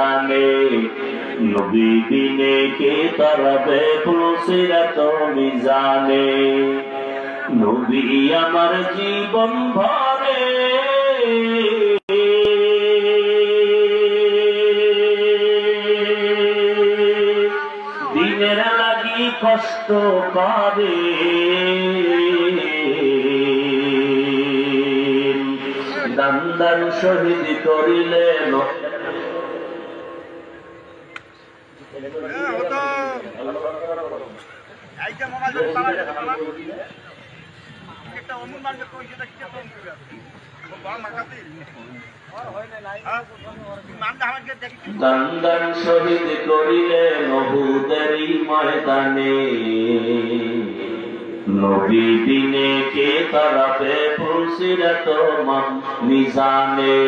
জানে নবী বিনে কে তরবে পুলসিরাত মিজানে নবী আমার জীবন ভরে দিনের লাগি কষ্ট করে দান দান শহীদ করিলেন দান দান শহীদ করিলেন উহুদেরই ময়দানে নবী বিনে কে তরফে পুলসিরাত মিজানে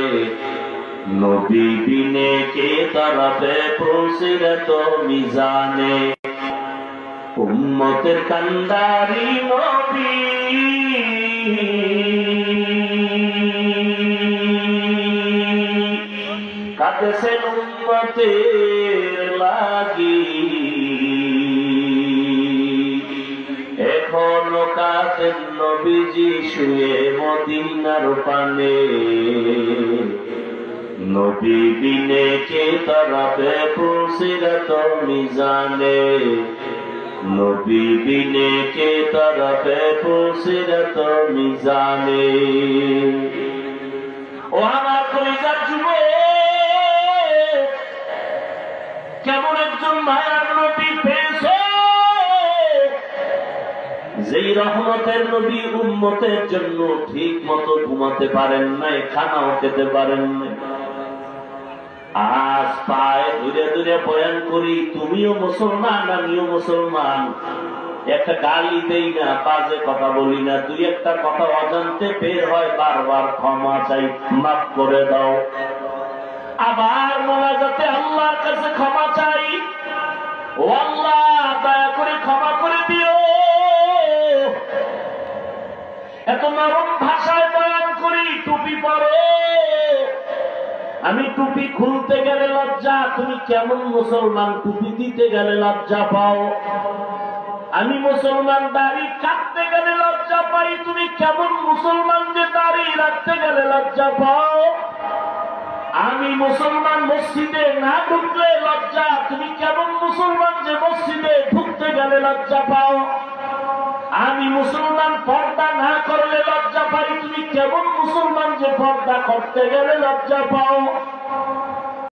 নবী বিনে কে তরফে পুলসিরাত মিজানে উম্মতের কান্দারি নবী কাঁদেছেন উম্মতের লাগি এখনো কাঁদেন নবীজি শুয়ে মদিনার পানে নবী বিনে কে তরফে পুলসিরাত মিজানে নবী বিনে কে তরফে পুলসিরাত মিজানে ও আমার কলিজার যুবক কেমন একজন মায়ার নবী পেয়েছে যেই রহমতের নবী উম্মতের জন্য ঠিক মতো ঘুমাতে পারেন নাই, খানাও খেতে পারেন নাই। আজ পায়ে দূরে দূরে বয়ান করি, তুমিও মুসলমান আমিও মুসলমান, একটা গালি দেই না, বাজে কথা বলি না, দুই একটা কথা অজান্তে বের হয়, বারবার ক্ষমা চাই, মাফ করে দাও। আবার মোনাজাতে আল্লাহর কাছে ক্ষমা চাই, ও আল্লাহ দয়া করে ক্ষমা করে দিও। এত নরম ভাষায় বয়ান করি, টুপি পরে, আমি টুপি খুলতে গেলে লজ্জা, তুমি কেমন মুসলমান টুপি দিতে গেলে লজ্জা পাও? আমি মুসলমান দাড়ি কাটতে গেলে লজ্জা পাই, তুমি কেমন মুসলমান যে দাড়ি রাখতে গেলে লজ্জা পাও? আমি মুসলমান মসজিদে না ঢুকলে লজ্জা, তুমি কেমন মুসলমান যে মসজিদে ঢুকতে গেলে লজ্জা পাও? আমি মুসলমান পর্দা না করলে লজ্জা পাই, তুমি কেমন মুসলমান যে পর্দা করতে গেলে লজ্জা পাও?